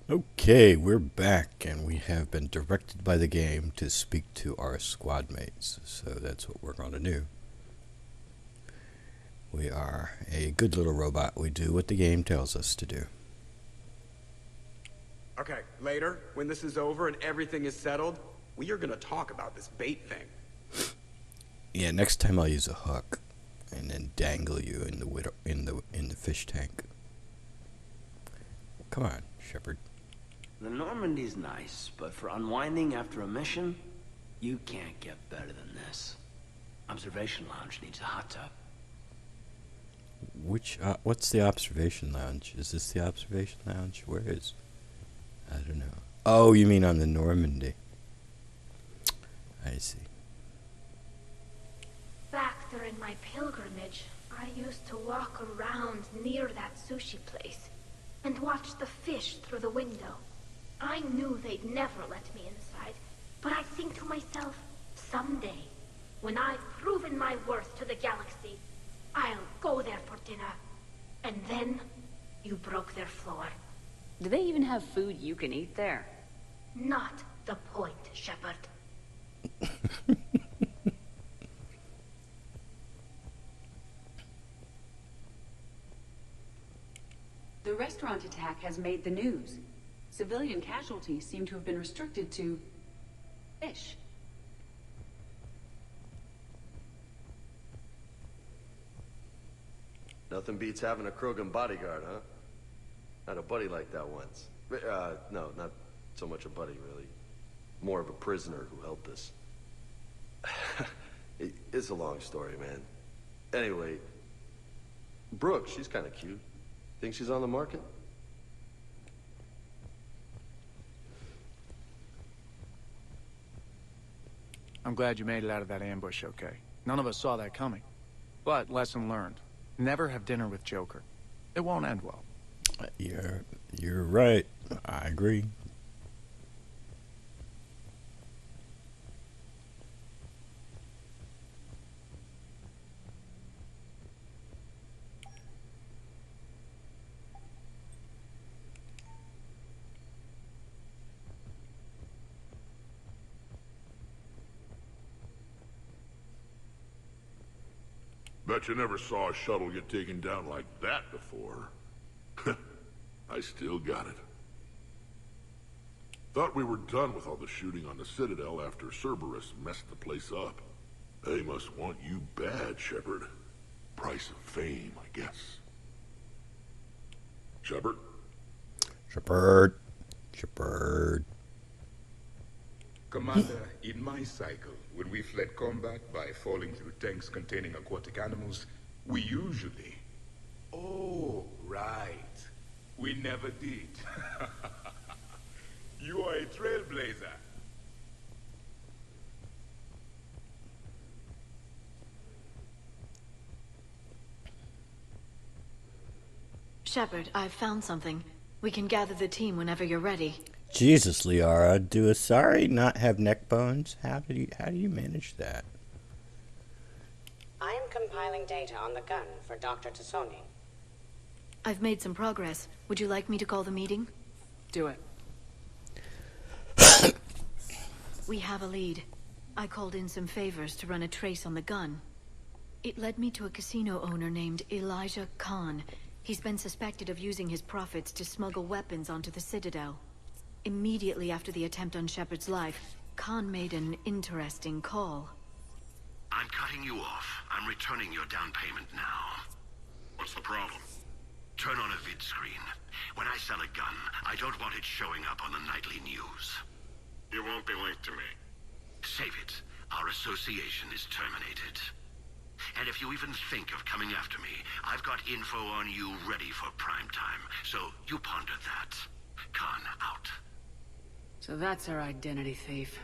Okay, we're back, and we have been directed by the game to speak to our squad mates, so that's what we're going to do. We are a good little robot. We do what the game tells us to do. Okay, later, when this is over and everything is settled, we are gonna talk about this bait thing. Yeah, next time I'll use a hook, and then dangle you in the fish tank. Come on, Shepard. The Normandy's nice, but for unwinding after a mission, you can't get better than this. Observation Lounge needs a hot tub. What's the observation lounge? Is this the observation lounge? Where is? I don't know. Oh, you mean on the Normandy. I see. Back during my pilgrimage, I used to walk around near that sushi place and watch the fish through the window. I knew they'd never let me inside, but I think to myself, someday, when I've proven my worth to the galaxy, I'll go there for dinner. And then, you broke their floor. Do they even have food you can eat there? Not the point, Shepard. The restaurant attack has made the news. Civilian casualties seem to have been restricted to fish. Nothing beats having a Krogan bodyguard, huh? Had a buddy like that once. No, not so much a buddy, really. More of a prisoner who helped us. It's a long story, man. Anyway, Brooke, she's kind of cute. Think she's on the market? I'm glad you made it out of that ambush okay. None of us saw that coming. But lesson learned. Never have dinner with Joker. It won't end well. You're right. I agree. Bet you never saw a shuttle get taken down like that before. I still got it. Thought we were done with all the shooting on the Citadel after Cerberus messed the place up. They must want you bad, Shepard. Price of fame, I guess. Shepard? Shepard. Commander, in my cycle, when we fled combat by falling through tanks containing aquatic animals, we usually... Oh, right. We never did. You are a trailblazer. Shepard, I've found something. We can gather the team whenever you're ready. Jesus, Liara, do a sorry not have neck bones? How do you manage that? I am compiling data on the gun for Dr. Tassoni. I've made some progress. Would you like me to call the meeting? Do it. We have a lead. I called in some favors to run a trace on the gun. It led me to a casino owner named Elijah Khan. He's been suspected of using his profits to smuggle weapons onto the Citadel. Immediately after the attempt on Shepard's life, Khan made an interesting call. I'm cutting you off. I'm returning your down payment now. What's the problem? Turn on a vid screen. When I sell a gun, I don't want it showing up on the nightly news. You won't be linked to me. Save it. Our association is terminated. And if you even think of coming after me, I've got info on you ready for prime time. So you ponder that. Khan out. So that's our identity thief.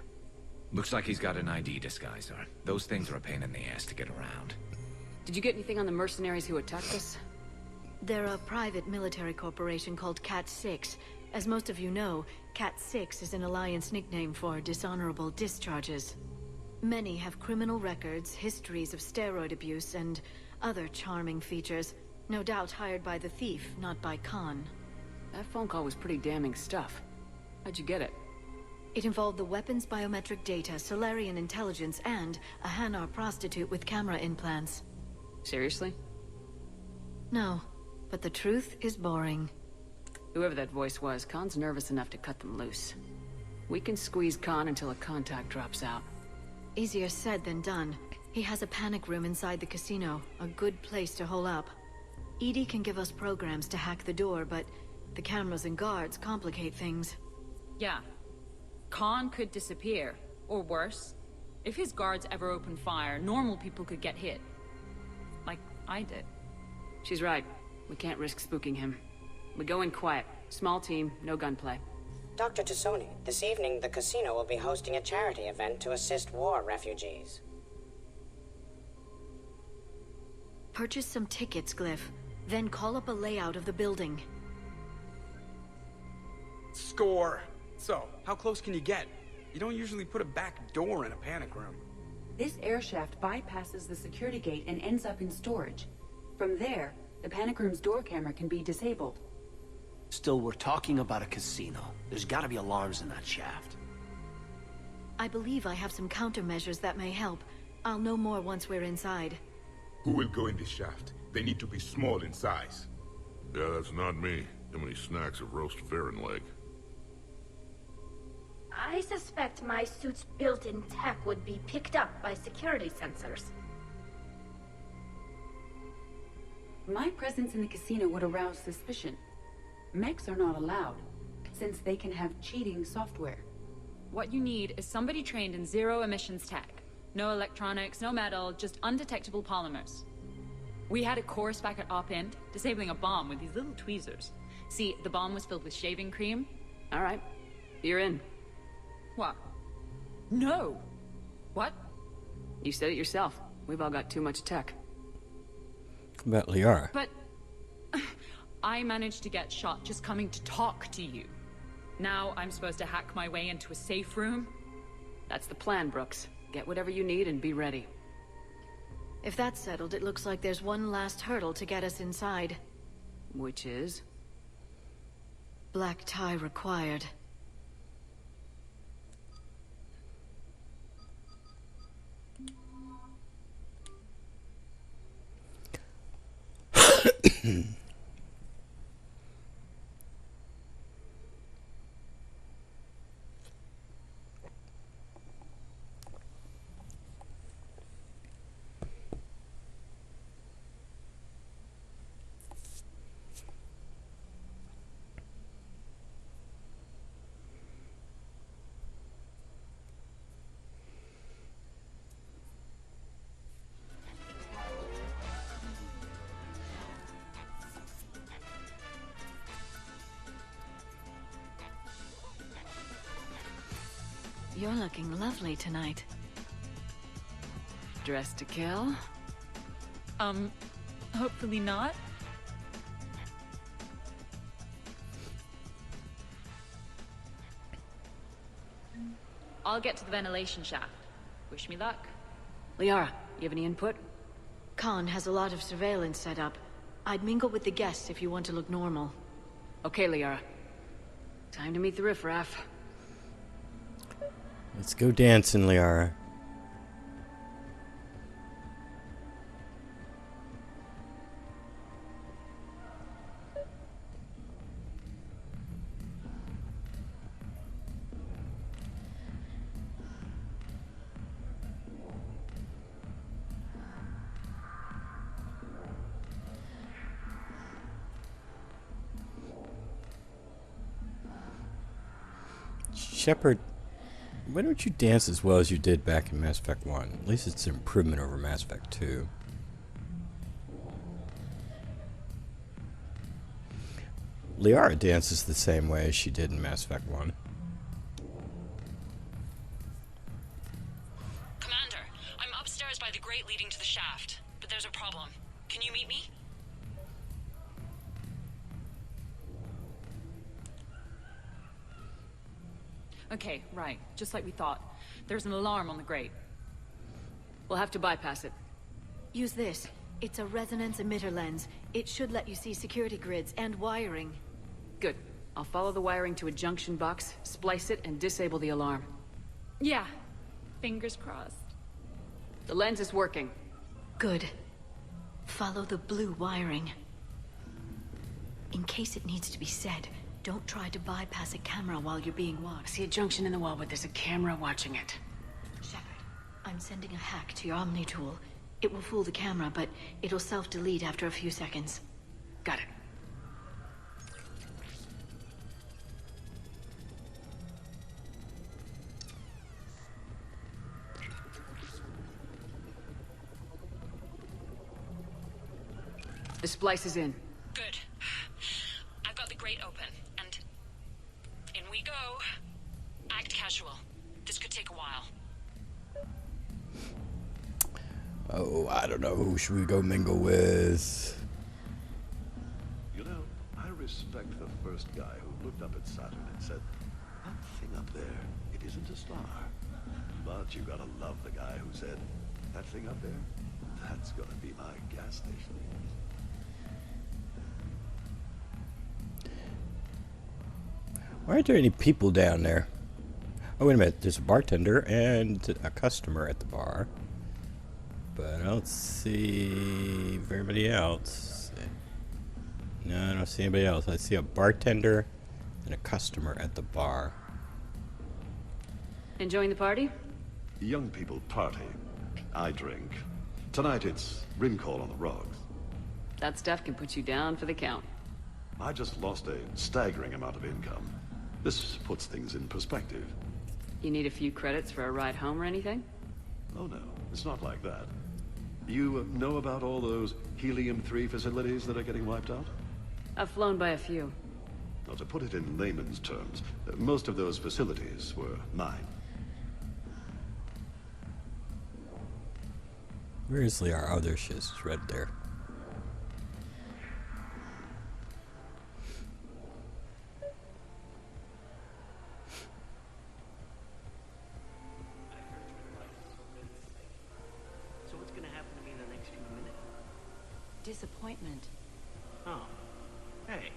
Looks like he's got an ID disguiser. Those things are a pain in the ass to get around. Did you get anything on the mercenaries who attacked us? They're a private military corporation called Cat-6. As most of you know, Cat-6 is an Alliance nickname for dishonorable discharges. Many have criminal records, histories of steroid abuse, and other charming features. No doubt hired by the thief, not by Khan. That phone call was pretty damning stuff. How'd you get it? It involved the weapon's biometric data, Solarian intelligence, and a Hanar prostitute with camera implants. Seriously? No, but the truth is boring. Whoever that voice was, Khan's nervous enough to cut them loose. We can squeeze Khan until a contact drops out. Easier said than done. He has a panic room inside the casino, a good place to hole up. EDI can give us programs to hack the door, but the cameras and guards complicate things. Yeah. Khan could disappear, or worse. If his guards ever open fire, normal people could get hit. Like I did. She's right. We can't risk spooking him. We go in quiet. Small team, no gunplay. Dr. Tassoni, this evening the casino will be hosting a charity event to assist war refugees. Purchase some tickets, Glyph. Then call up a layout of the building. Score! So, how close can you get? You don't usually put a back door in a panic room. This air shaft bypasses the security gate and ends up in storage. From there, the panic room's door camera can be disabled. Still, we're talking about a casino. There's gotta be alarms in that shaft. I believe I have some countermeasures that may help. I'll know more once we're inside. Who will go in this shaft? They need to be small in size. Yeah, that's not me. Too many snacks of roast Farron leg. I suspect my suit's built-in tech would be picked up by security sensors. My presence in the casino would arouse suspicion. Mechs are not allowed, since they can have cheating software. What you need is somebody trained in zero emissions tech. No electronics, no metal, just undetectable polymers. We had a course back at Op End, disabling a bomb with these little tweezers. See, the bomb was filled with shaving cream. All right, you're in. What? No! What? You said it yourself. We've all got too much tech. What about Liara? But I managed to get shot just coming to talk to you. Now I'm supposed to hack my way into a safe room? That's the plan, Brooks. Get whatever you need and be ready. If that's settled, it looks like there's one last hurdle to get us inside. Which is? Black tie required. You're looking lovely tonight. Dressed to kill? Hopefully not. I'll get to the ventilation shaft. Wish me luck. Liara, you have any input? Khan has a lot of surveillance set up. I'd mingle with the guests if you want to look normal. Okay, Liara. Time to meet the riffraff. Let's go dancing, Liara. Shepard, why don't you dance as well as you did back in Mass Effect 1? At least it's an improvement over Mass Effect 2. Liara dances the same way as she did in Mass Effect 1. Commander, I'm upstairs by the grate leading to the shaft, but there's a problem. Can you meet me? Okay, right. Just like we thought. There's an alarm on the grate. We'll have to bypass it. Use this. It's a resonance emitter lens. It should let you see security grids and wiring. Good. I'll follow the wiring to a junction box, splice it, and disable the alarm. Yeah. Fingers crossed. The lens is working. Good. Follow the blue wiring. In case it needs to be said, don't try to bypass a camera while you're being watched. I see a junction in the wall, but there's a camera watching it. Shepard, I'm sending a hack to your Omni tool. It will fool the camera, but it'll self-delete after a few seconds. Got it. The splice is in. Good. I've got the grate open, and in we go. Act casual. This could take a while. Oh, I don't know. Who should we go mingle with? You know, I respect the first guy who looked up at Saturn and said, that thing up there, it isn't a star. But you gotta love the guy who said, that thing up there, that's gonna be my gas station. Why aren't there any people down there? Oh, wait a minute. There's a bartender and a customer at the bar. But I don't see very many else. No, I don't see anybody else. I see a bartender and a customer at the bar. Enjoying the party? Young people party. I drink. Tonight it's rim call on the rocks. That stuff can put you down for the count. I just lost a staggering amount of income. This puts things in perspective. You need a few credits for a ride home or anything? Oh no, it's not like that. You know about all those helium-3 facilities that are getting wiped out? I've flown by a few. Now, to put it in layman's terms, most of those facilities were mine. Where is our other shit? It's right there. Disappointment. Oh. Hey.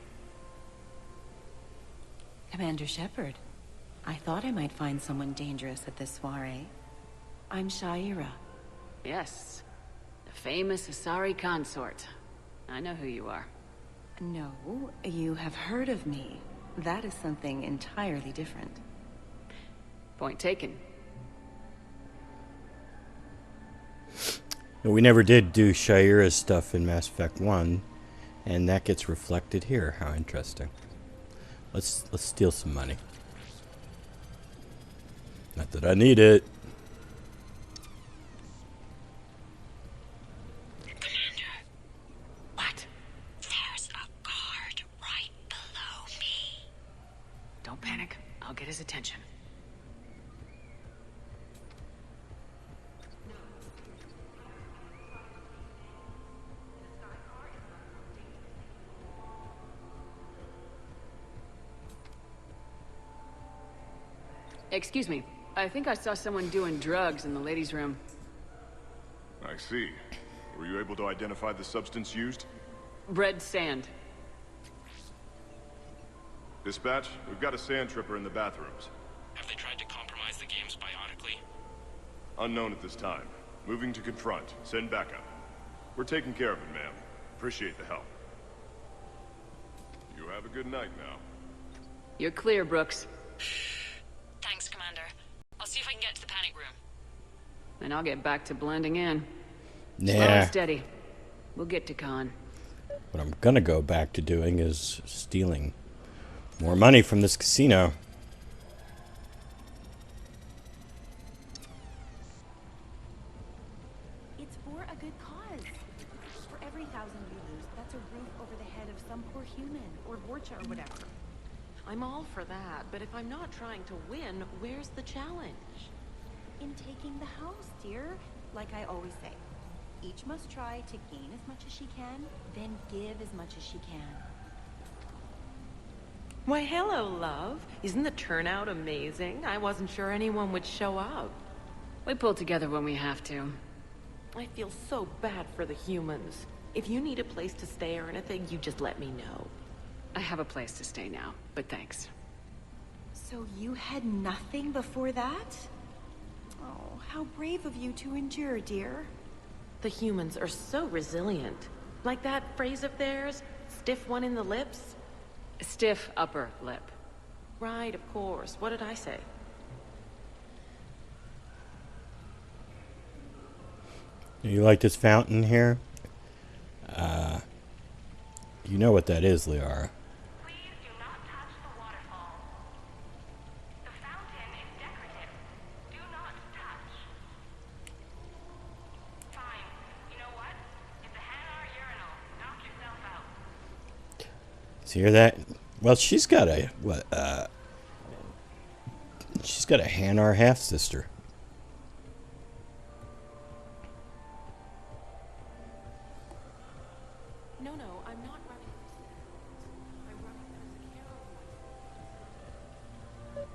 Commander Shepard, I thought I might find someone dangerous at this soiree. I'm Shaira. Yes. The famous Asari consort. I know who you are. No, you have heard of me. That is something entirely different. Point taken. We never did do Shaira's stuff in Mass Effect 1, and that gets reflected here. How interesting. Let's steal some money. Not that I need it. Commander. What? There's a guard right below me. Don't panic. I'll get his attention. Excuse me. I think I saw someone doing drugs in the ladies' room. I see. Were you able to identify the substance used? Red sand. Dispatch, we've got a sand tripper in the bathrooms. Have they tried to compromise the games bionically? Unknown at this time. Moving to confront. Send backup. We're taking care of it, ma'am. Appreciate the help. You have a good night now. You're clear, Brooks. Thanks, Commander. I'll see if I can get to the panic room. And I'll get back to blending in. Nah. Slow and steady. We'll get to Khan. What I'm gonna go back to doing is stealing more money from this casino. It's for a good cause. For every 1,000 we lose, that's a roof over the head of some poor human, or Vorcha or whatever. I'm all for that, but if I'm not trying to win, where's the challenge? In taking the house, dear. Like I always say, each must try to gain as much as she can, then give as much as she can. Why, hello, love. Isn't the turnout amazing? I wasn't sure anyone would show up. We pull together when we have to. I feel so bad for the humans. If you need a place to stay or anything, you just let me know. I have a place to stay now, but thanks. So you had nothing before that? Oh, how brave of you to endure, dear. The humans are so resilient. Like that phrase of theirs, stiff one in the lips? Stiff upper lip. Right, of course. What did I say? You like this fountain here? You know what that is, Liara. So you hear that? Well, she's got a what? She's got a Hanar half sister. No, I'm not running. I'm running as a care of myself.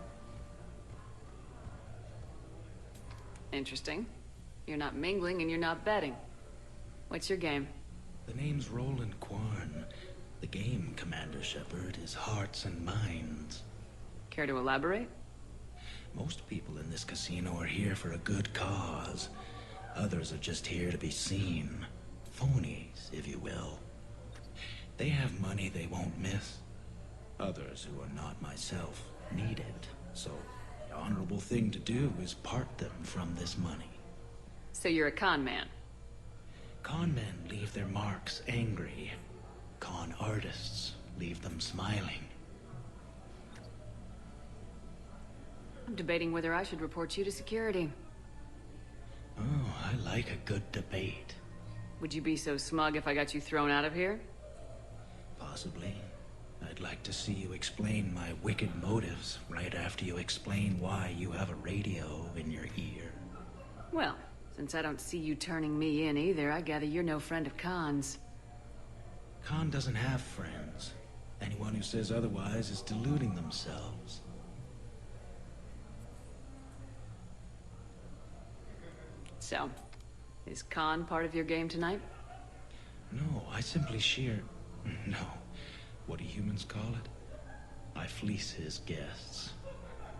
Interesting. You're not mingling and you're not betting. What's your game? The name's Roland Quarn. The game, Commander Shepard, is hearts and minds. Care to elaborate? Most people in this casino are here for a good cause. Others are just here to be seen. Phonies, if you will. They have money they won't miss. Others, who are not myself, need it. So, the honorable thing to do is part them from this money. So you're a con man? Con men leave their marks angry. Con artists leave them smiling. I'm debating whether I should report you to security. Oh, I like a good debate. Would you be so smug if I got you thrown out of here? Possibly. I'd like to see you explain my wicked motives right after you explain why you have a radio in your ear. Well, since I don't see you turning me in either, I gather you're no friend of Khan's. Khan doesn't have friends. Anyone who says otherwise is deluding themselves. So, is Khan part of your game tonight? No, I simply shear... No. What do humans call it? I fleece his guests.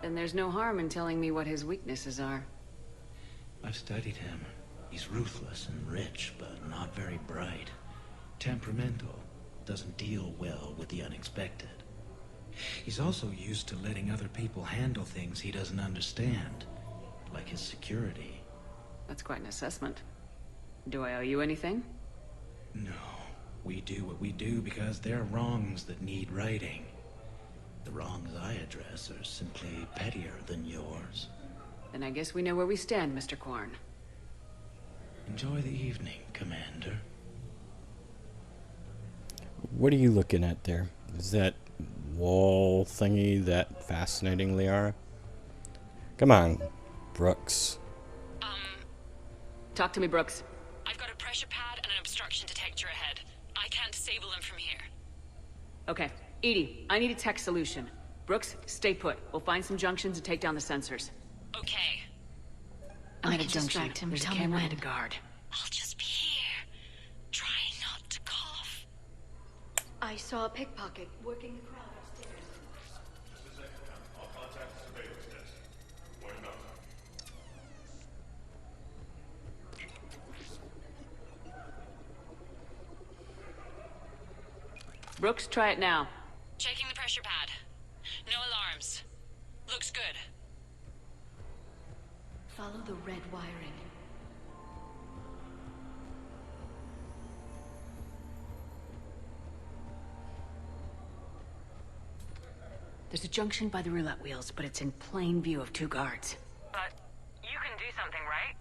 Then there's no harm in telling me what his weaknesses are. I've studied him. He's ruthless and rich, but not very bright. Temperamental. Doesn't deal well with the unexpected. He's also used to letting other people handle things he doesn't understand. Like his security. That's quite an assessment. Do I owe you anything? No. We do what we do because they're wrongs that need righting. The wrongs I address are simply pettier than yours. Then I guess we know where we stand, Mr. Quarn. Enjoy the evening, Commander. What are you looking at there? Is that wall thingy that fascinating, Liara? Come on, Brooks. Talk to me, Brooks. I've got a pressure pad and an obstruction detector ahead. I can't disable them from here. Okay. Edie, I need a tech solution. Brooks, stay put. We'll find some junctions and take down the sensors. Okay. I'm I at a can junction. distract him. There's a Tell me camera when. and a guard. I'll just be here. Try not to cough. I saw a pickpocket working the crowd upstairs. I'll contact the surveillance desk. Why not? Brooks, try it now. Checking the pressure pad. No alarms. Looks good. Follow the red wiring. There's a junction by the roulette wheels, but it's in plain view of two guards. But you can do something, right?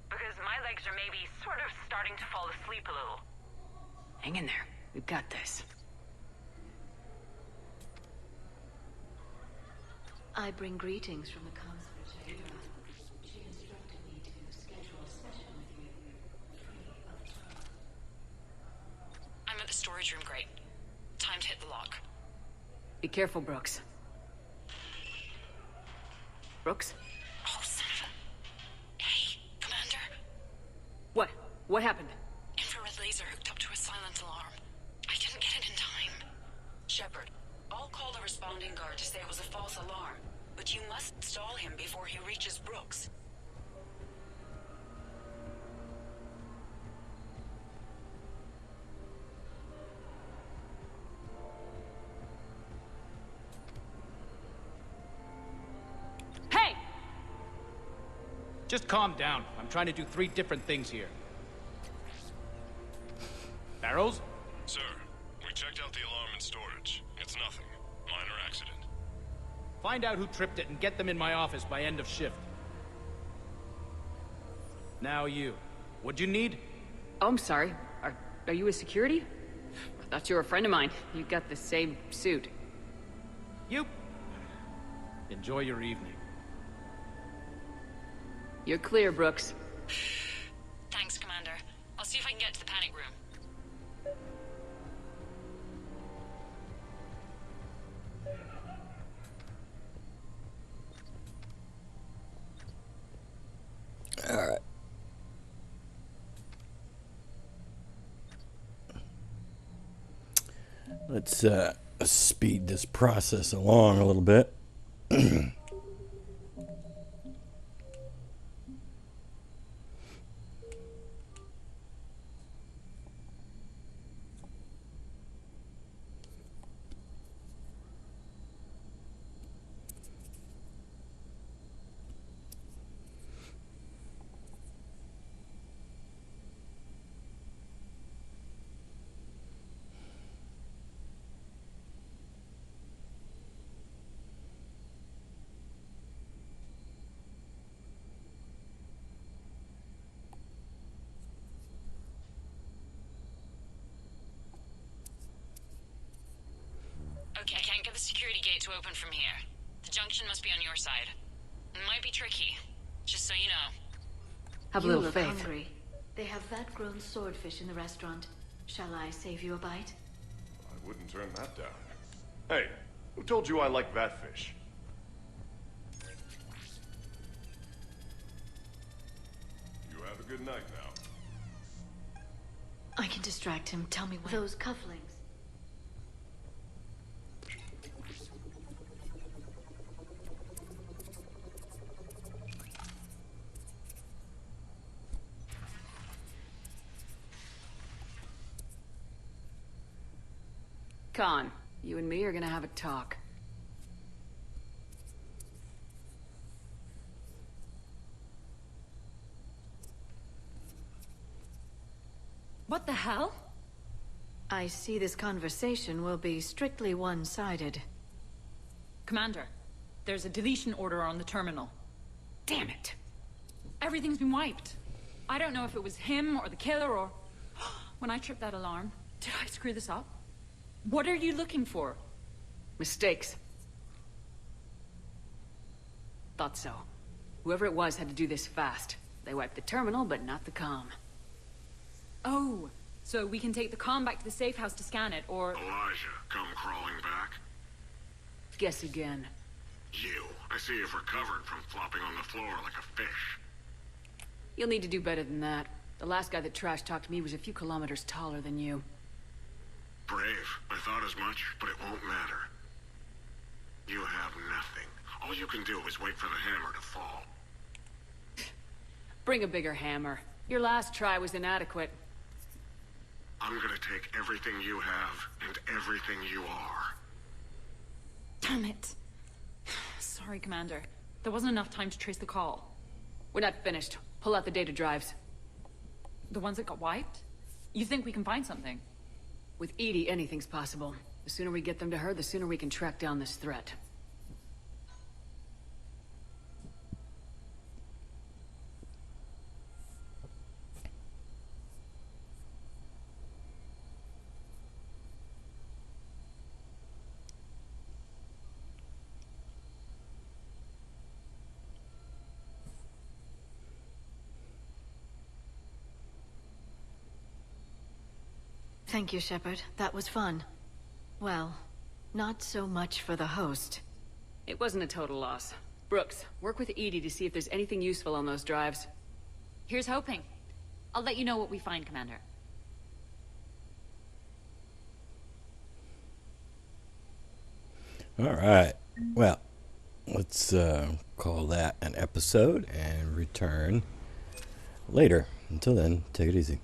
Because my legs are maybe sort of starting to fall asleep a little. Hang in there. We've got this. I bring greetings from the consulate, Liara. She instructed me to schedule a session with you. Free of charge. I'm at the storage room, great. Time to hit the lock. Be careful, Brooks. Brooks? Oh, son of a... Hey, Commander. What? What happened? Infrared laser hooked up to a silent alarm. I didn't get it in time. Shepard, responding guard to say it was a false alarm, but you must stall him before he reaches Brooks. Hey! Just calm down. I'm trying to do 3 different things here. Barrows? Sir, we checked out the alarm in storage. It's nothing. Minor accident. Find out who tripped it and get them in my office by end of shift. Now you. What'd you need? Oh, I'm sorry. Are you a security? I thought you were a friend of mine. You got the same suit. You. Enjoy your evening. You're clear, Brooks. Thanks, Commander. I'll see if I can get to the panic room. Alright. Let's speed this process along a little bit. Okay, I can't get the security gate to open from here. The junction must be on your side. It might be tricky, just so you know. Have a You little look faith. hungry. They have vat-grown swordfish in the restaurant. Shall I save you a bite? I wouldn't turn that down. Hey, who told you I like that fish? You have a good night now. I can distract him. Tell me when. Those cufflinks. Khan, you and me are gonna have a talk. What the hell? I see this conversation will be strictly one-sided. Commander, there's a deletion order on the terminal. Damn it! Everything's been wiped. I don't know if it was him or the killer or... When I tripped that alarm, did I screw this up? What are you looking for? Mistakes. Thought so. Whoever it was had to do this fast. They wiped the terminal, but not the comm. Oh, so we can take the comm back to the safe house to scan it, or... Elijah, come crawling back. Guess again. You. I see you've recovered from flopping on the floor like a fish. You'll need to do better than that. The last guy that trash-talked me was a few kilometers taller than you. Brave. I thought as much, but it won't matter. You have nothing. All you can do is wait for the hammer to fall. Bring a bigger hammer. Your last try was inadequate. I'm gonna take everything you have and everything you are. Damn it. Sorry, Commander. There wasn't enough time to trace the call. We're not finished. Pull out the data drives. The ones that got wiped? You think we can find something? With EDI, anything's possible. The sooner we get them to her, the sooner we can track down this threat. Thank you, Shepard. That was fun. Well, not so much for the host. It wasn't a total loss. Brooks, work with EDI to see if there's anything useful on those drives. Here's hoping. I'll let you know what we find, Commander. All right. Well, let's call that an episode and return later. Until then, take it easy.